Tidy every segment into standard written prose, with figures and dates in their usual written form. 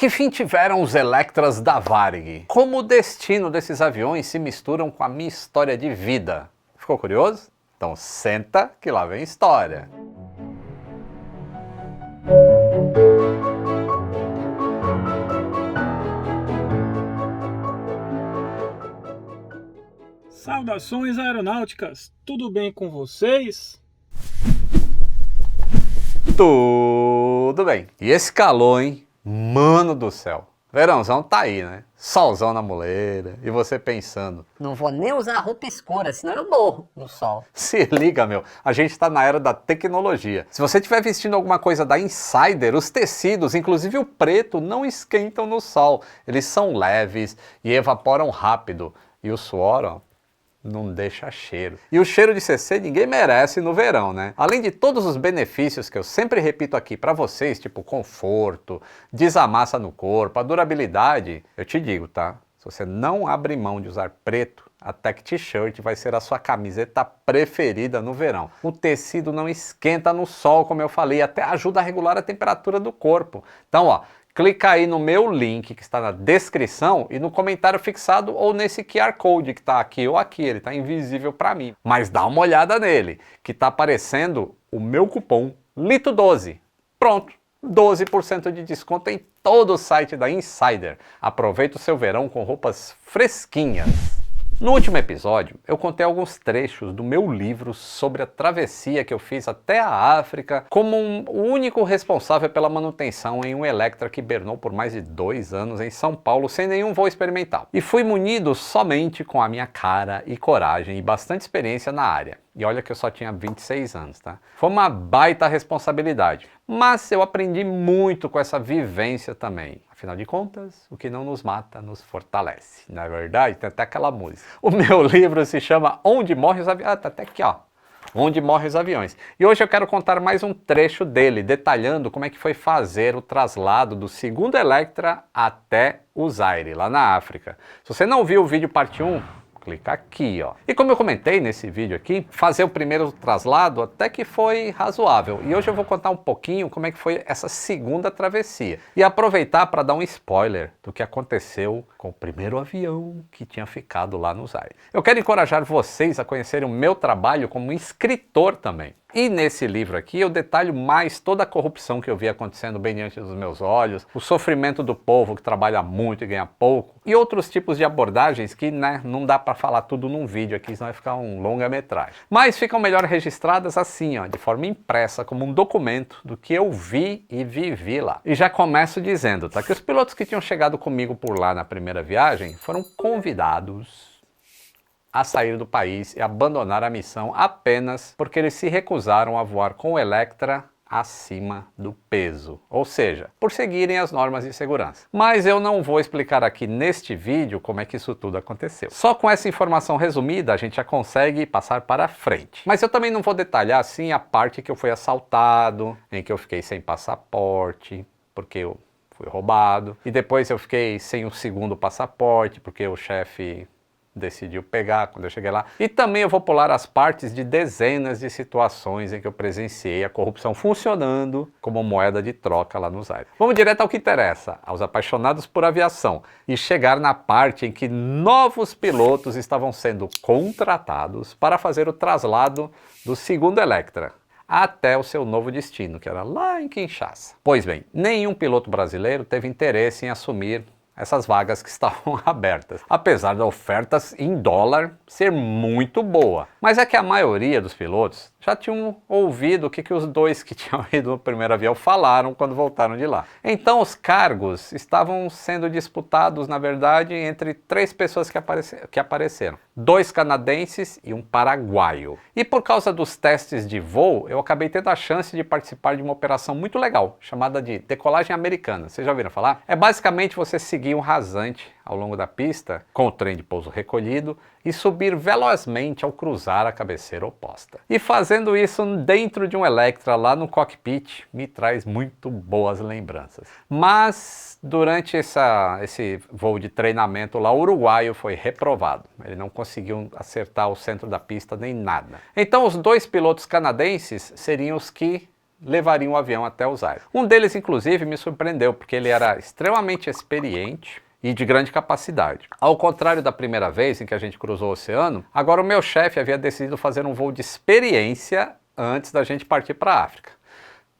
Que fim tiveram os Electras da Varig? Como o destino desses aviões se misturam com a minha história de vida? Ficou curioso? Então senta que lá vem história. Saudações aeronáuticas, tudo bem com vocês? Tudo bem. E esse calor, hein? Mano do céu. Verãozão tá aí, né? Solzão na muleira. E você pensando, Não vou nem usar roupa escura, senão eu morro no sol. se liga, meu, a gente tá na era da tecnologia. Se você estiver vestindo alguma coisa da Insider, os tecidos, inclusive o preto, não esquentam no sol. Eles são leves e evaporam rápido. E o suor, ó, não deixa cheiro. E o cheiro de CC ninguém merece no verão, né? Além de todos os benefícios que eu sempre repito aqui pra vocês, tipo conforto, desamassa no corpo, a durabilidade, eu te digo, tá? Se você não abre mão de usar preto, a Tech T-Shirt vai ser a sua camiseta preferida no verão. O tecido não esquenta no sol, como eu falei, até ajuda a regular a temperatura do corpo. Então, ó, clica aí no meu link que está na descrição e no comentário fixado ou nesse QR Code que está aqui ou aqui, ele está invisível para mim. Mas dá uma olhada nele, que está aparecendo o meu cupom LITO12. Pronto, 12% de desconto em todo o site da Insider. Aproveita o seu verão com roupas fresquinhas. No último episódio, eu contei alguns trechos do meu livro sobre a travessia que eu fiz até a África como o único responsável pela manutenção em um Electra que hibernou por mais de 2 anos em São Paulo sem nenhum voo experimental. E fui munido somente com a minha cara e coragem e bastante experiência na área. E olha que eu só tinha 26 anos, tá? Foi uma baita responsabilidade. Mas eu aprendi muito com essa vivência também. Afinal de contas, o que não nos mata nos fortalece. Na verdade, tem até aquela música. O meu livro se chama Onde Morrem os Aviões. Ah, tá até aqui, ó. Onde Morrem os Aviões. E hoje eu quero contar mais um trecho dele, detalhando como é que foi fazer o traslado do segundo Electra até o Zaire, lá na África. Se você não viu o vídeo parte 1, clica aqui, ó. E como eu comentei nesse vídeo aqui, fazer o primeiro traslado até que foi razoável. E hoje eu vou contar um pouquinho como é que foi essa segunda travessia. E aproveitar para dar um spoiler do que aconteceu com o primeiro avião que tinha ficado lá no Zaire. Eu quero encorajar vocês a conhecerem o meu trabalho como escritor também. E nesse livro aqui eu detalho mais toda a corrupção que eu vi acontecendo bem diante dos meus olhos, o sofrimento do povo que trabalha muito e ganha pouco, e outros tipos de abordagens que, né, não dá para falar tudo num vídeo aqui, senão vai ficar um longa-metragem. Mas ficam melhor registradas assim, ó, de forma impressa, como um documento do que eu vi e vivi lá. E já começo dizendo, tá, que os pilotos que tinham chegado comigo por lá na primeira viagem foram convidados a sair do país e abandonar a missão apenas porque eles se recusaram a voar com o Electra acima do peso, ou seja, por seguirem as normas de segurança. Mas eu não vou explicar aqui neste vídeo como é que isso tudo aconteceu. Só com essa informação resumida a gente já consegue passar para frente. Mas eu também não vou detalhar assim a parte que eu fui assaltado, em que eu fiquei sem passaporte, porque eu fui roubado, e depois eu fiquei sem o segundo passaporte, porque o chefe decidiu pegar quando eu cheguei lá. E também eu vou pular as partes de dezenas de situações em que eu presenciei a corrupção funcionando como moeda de troca lá no Zaire. Vamos direto ao que interessa, aos apaixonados por aviação, e chegar na parte em que novos pilotos estavam sendo contratados para fazer o traslado do segundo Electra até o seu novo destino, que era lá em Kinshasa. Pois bem, nenhum piloto brasileiro teve interesse em assumir essas vagas que estavam abertas, apesar da oferta em dólar ser muito boa. Mas é que a maioria dos pilotos já tinham ouvido o que os dois que tinham ido no primeiro avião falaram quando voltaram de lá. Então os cargos estavam sendo disputados, na verdade, entre 3 pessoas que apareceram. 2 canadenses e um paraguaio. E por causa dos testes de voo, eu acabei tendo a chance de participar de uma operação muito legal, chamada de decolagem americana. Vocês já ouviram falar? É basicamente você seguir um rasante ao longo da pista, com o trem de pouso recolhido, e subir velozmente ao cruzar a cabeceira oposta. E fazendo isso dentro de um Electra lá no cockpit, me traz muito boas lembranças. Mas durante esse voo de treinamento lá, o uruguaio foi reprovado. Ele não conseguiu acertar o centro da pista nem nada. Então os 2 pilotos canadenses seriam os que levariam o avião até o Zaire. Um deles, inclusive, me surpreendeu, porque ele era extremamente experiente e de grande capacidade. Ao contrário da primeira vez em que a gente cruzou o oceano, agora o meu chefe havia decidido fazer um voo de experiência antes da gente partir para a África.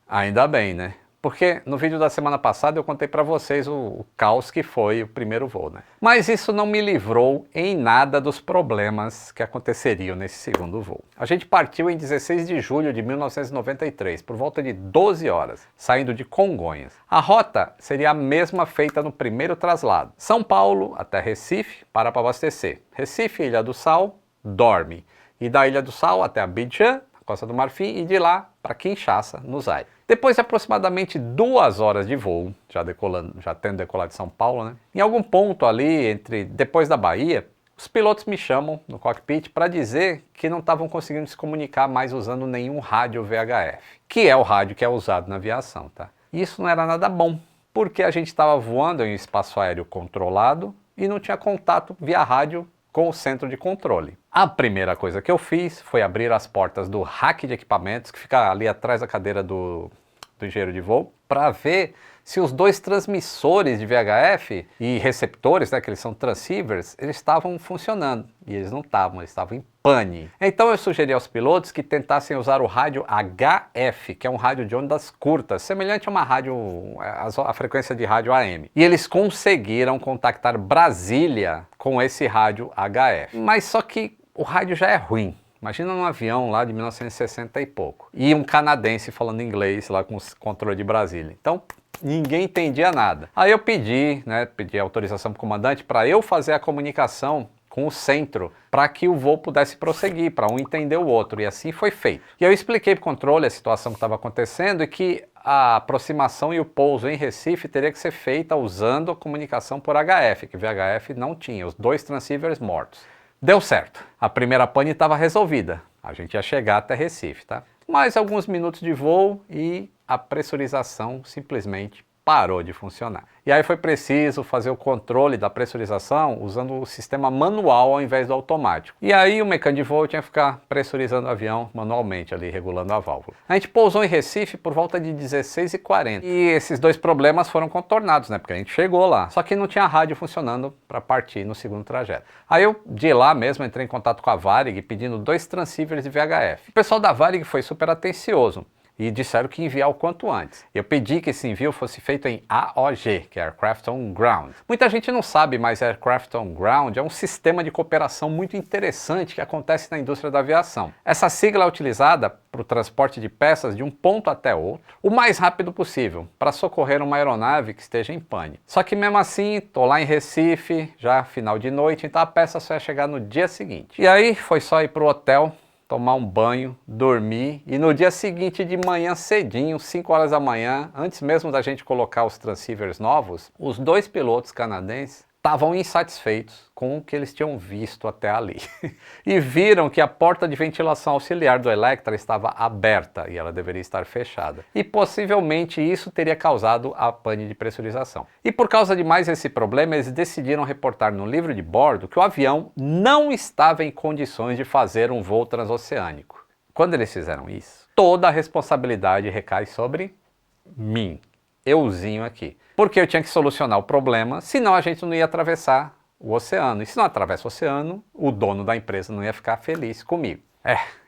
Ainda bem, né? Porque no vídeo da semana passada eu contei para vocês o caos que foi o primeiro voo, né? Mas isso não me livrou em nada dos problemas que aconteceriam nesse segundo voo. A gente partiu em 16 de julho de 1993, por volta de 12 horas, saindo de Congonhas. A rota seria a mesma feita no primeiro traslado. São Paulo até Recife, para abastecer. Recife, Ilha do Sal, dorme. E da Ilha do Sal até Abidjan, Costa do Marfim, e de lá para Kinshasa, no Zaire. Depois de aproximadamente 2 horas de voo, já tendo decolado de São Paulo, né? Em algum ponto ali, depois da Bahia, os pilotos me chamam no cockpit para dizer que não estavam conseguindo se comunicar mais usando nenhum rádio VHF, que é o rádio que é usado na aviação, tá? E isso não era nada bom, porque a gente estava voando em um espaço aéreo controlado e não tinha contato via rádio com o centro de controle. A primeira coisa que eu fiz foi abrir as portas do rack de equipamentos, que fica ali atrás da cadeira do engenheiro de voo, para ver se os 2 transmissores de VHF e receptores, né, que eles são transceivers, eles estavam funcionando. E eles não estavam, eles estavam em pane. Então eu sugeri aos pilotos que tentassem usar o rádio HF, que é um rádio de ondas curtas, semelhante a uma rádio, a frequência de rádio AM. E eles conseguiram contactar Brasília com esse rádio HF. Mas só que o rádio já é ruim. Imagina um avião lá de 1960 e pouco. E um canadense falando inglês lá com o controle de Brasília. Então, ninguém entendia nada. Aí eu pedi autorização para o comandante para eu fazer a comunicação com o centro, para que o voo pudesse prosseguir, para um entender o outro. E assim foi feito. E eu expliquei para o controle a situação que estava acontecendo e que a aproximação e o pouso em Recife teria que ser feita usando a comunicação por HF, que VHF não tinha, os 2 transceivers mortos. Deu certo. A primeira pane estava resolvida. A gente ia chegar até Recife, tá? Mais alguns minutos de voo e a pressurização simplesmente parou de funcionar. E aí foi preciso fazer o controle da pressurização usando o sistema manual ao invés do automático. E aí o mecânico de voo tinha que ficar pressurizando o avião manualmente ali, regulando a válvula. A gente pousou em Recife por volta de 16h40. E esses 2 problemas foram contornados, né? Porque a gente chegou lá. Só que não tinha rádio funcionando para partir no segundo trajeto. Aí eu, de lá mesmo, entrei em contato com a Varig pedindo 2 transceivers de VHF. O pessoal da Varig foi super atencioso e disseram que enviar o quanto antes. Eu pedi que esse envio fosse feito em AOG, que é Aircraft on Ground. Muita gente não sabe, mas Aircraft on Ground é um sistema de cooperação muito interessante que acontece na indústria da aviação. Essa sigla é utilizada para o transporte de peças de um ponto até outro, o mais rápido possível, para socorrer uma aeronave que esteja em pane. Só que mesmo assim, estou lá em Recife, já final de noite, então a peça só ia chegar no dia seguinte. E aí foi só ir para o hotel, tomar um banho, dormir e no dia seguinte de manhã cedinho, 5 horas da manhã, antes mesmo da gente colocar os transceivers novos, os 2 pilotos canadenses estavam insatisfeitos com o que eles tinham visto até ali. E viram que a porta de ventilação auxiliar do Electra estava aberta e ela deveria estar fechada. E possivelmente isso teria causado a pane de pressurização. E por causa de mais esse problema, eles decidiram reportar no livro de bordo que o avião não estava em condições de fazer um voo transoceânico. Quando eles fizeram isso, toda a responsabilidade recai sobre mim. Euzinho aqui. Porque eu tinha que solucionar o problema, senão a gente não ia atravessar o oceano. E se não atravessa o oceano, o dono da empresa não ia ficar feliz comigo.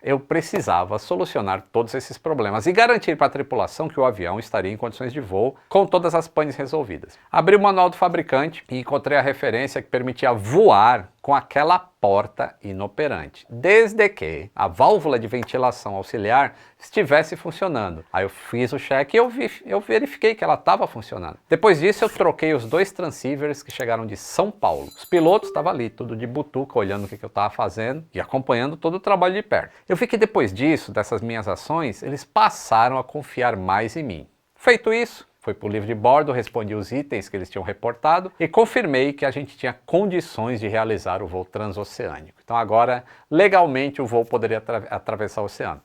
Eu precisava solucionar todos esses problemas e garantir para a tripulação que o avião estaria em condições de voo com todas as panes resolvidas. Abri o manual do fabricante e encontrei a referência que permitia voar com aquela porta inoperante, desde que a válvula de ventilação auxiliar estivesse funcionando. Aí eu fiz o check e eu verifiquei que ela estava funcionando. Depois disso eu troquei os 2 transceivers que chegaram de São Paulo. Os pilotos estavam ali, tudo de butuca, olhando o que eu estava fazendo e acompanhando todo o trabalho de perto. Eu vi que depois disso, dessas minhas ações, eles passaram a confiar mais em mim. Feito isso, fui para o livro de bordo, respondi os itens que eles tinham reportado e confirmei que a gente tinha condições de realizar o voo transoceânico. Então agora, legalmente, o voo poderia atravessar o oceano.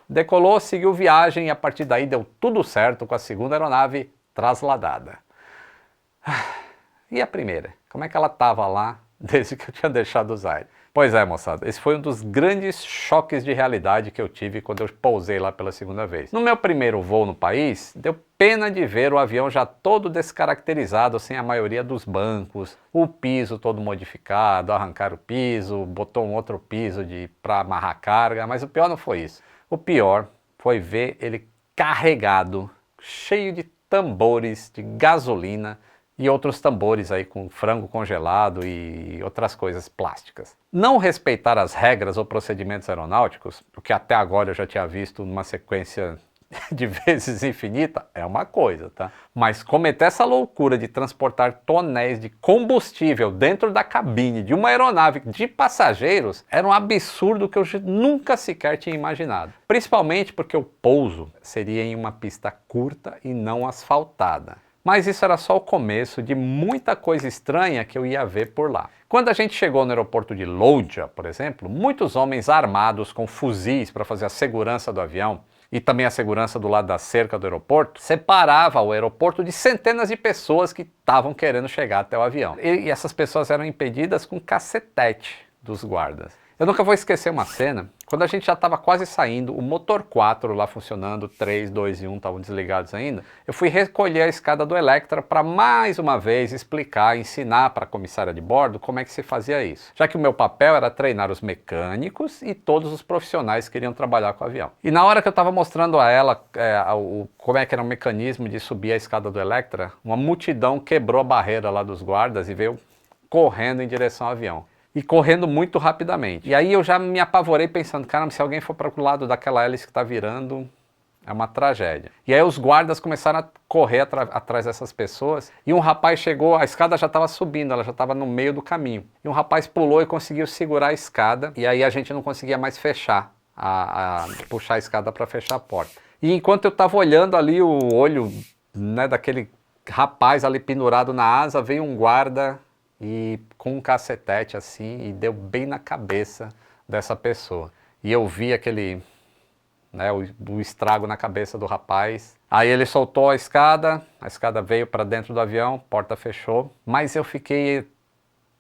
Decolou, seguiu viagem e a partir daí deu tudo certo com a segunda aeronave trasladada. E a primeira? Como é que ela estava lá desde que eu tinha deixado o Zaire? Pois é, moçada, esse foi um dos grandes choques de realidade que eu tive quando eu pousei lá pela segunda vez. No meu primeiro voo no país, deu pena de ver o avião já todo descaracterizado, sem a maioria dos bancos, o piso todo modificado, arrancaram o piso, botou um outro piso para amarrar carga, mas o pior não foi isso. O pior foi ver ele carregado, cheio de tambores de gasolina, e outros tambores aí com frango congelado e outras coisas plásticas. Não respeitar as regras ou procedimentos aeronáuticos, o que até agora eu já tinha visto numa sequência de vezes infinita, é uma coisa, tá? Mas cometer essa loucura de transportar tonéis de combustível dentro da cabine de uma aeronave de passageiros era um absurdo que eu nunca sequer tinha imaginado. Principalmente porque o pouso seria em uma pista curta e não asfaltada. Mas isso era só o começo de muita coisa estranha que eu ia ver por lá. Quando a gente chegou no aeroporto de Lodja, por exemplo, muitos homens armados com fuzis para fazer a segurança do avião e também a segurança do lado da cerca do aeroporto, separava o aeroporto de centenas de pessoas que estavam querendo chegar até o avião. E essas pessoas eram impedidas com cacetete dos guardas. Eu nunca vou esquecer uma cena, quando a gente já estava quase saindo, o motor 4 lá funcionando, 3, 2 e 1 estavam desligados ainda, eu fui recolher a escada do Electra para mais uma vez explicar, ensinar para a comissária de bordo como é que se fazia isso. Já que o meu papel era treinar os mecânicos e todos os profissionais que iriam trabalhar com o avião. E na hora que eu estava mostrando a ela como é que era o mecanismo de subir a escada do Electra, uma multidão quebrou a barreira lá dos guardas e veio correndo em direção ao avião. E correndo muito rapidamente. E aí eu já me apavorei pensando, caramba, se alguém for para o lado daquela hélice que está virando, é uma tragédia. E aí os guardas começaram a correr atrás dessas pessoas, e um rapaz chegou, a escada já estava subindo, ela já estava no meio do caminho. E um rapaz pulou e conseguiu segurar a escada, e aí a gente não conseguia mais fechar, puxar a escada para fechar a porta. E enquanto eu estava olhando ali o olho, né, daquele rapaz ali pendurado na asa, veio um guarda e com um cacetete assim, e deu bem na cabeça dessa pessoa. E eu vi aquele, né, o estrago na cabeça do rapaz. Aí ele soltou a escada veio para dentro do avião, porta fechou. Mas eu fiquei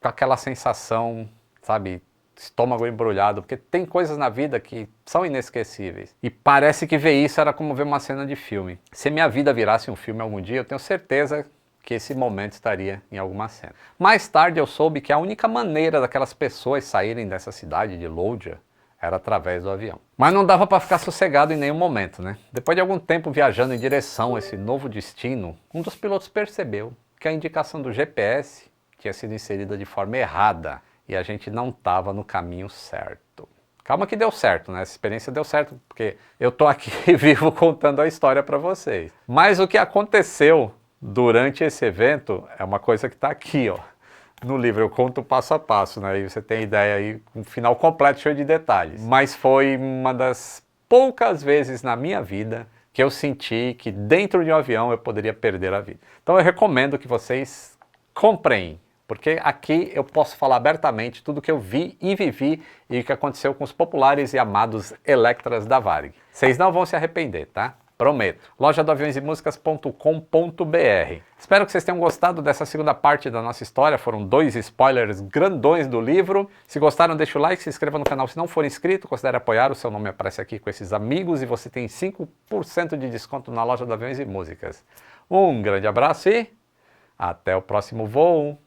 com aquela sensação, sabe, estômago embrulhado, porque tem coisas na vida que são inesquecíveis. E parece que ver isso era como ver uma cena de filme. Se minha vida virasse um filme algum dia, eu tenho certeza que esse momento estaria em alguma cena. Mais tarde eu soube que a única maneira daquelas pessoas saírem dessa cidade de Lodja era através do avião. Mas não dava para ficar sossegado em nenhum momento, né? Depois de algum tempo viajando em direção a esse novo destino, um dos pilotos percebeu que a indicação do GPS tinha sido inserida de forma errada e a gente não estava no caminho certo. Calma que deu certo, né? Essa experiência deu certo, porque eu tô aqui vivo contando a história para vocês. Mas o que aconteceu durante esse evento é uma coisa que está aqui, ó, no livro. Eu conto passo a passo, né? E você tem ideia aí, um final completo, cheio de detalhes. Mas foi uma das poucas vezes na minha vida que eu senti que dentro de um avião eu poderia perder a vida. Então eu recomendo que vocês comprem, porque aqui eu posso falar abertamente tudo que eu vi e vivi e o que aconteceu com os populares e amados Electras da Varig. Vocês não vão se arrepender, tá? Prometo. Lojadoaviõesemusicas.com.br. Espero que vocês tenham gostado dessa segunda parte da nossa história. Foram 2 spoilers grandões do livro. Se gostaram, deixa o like, se inscreva no canal se não for inscrito, considere apoiar, o seu nome aparece aqui com esses amigos e você tem 5% de desconto na Loja do Aviões e Músicas. Um grande abraço e até o próximo voo!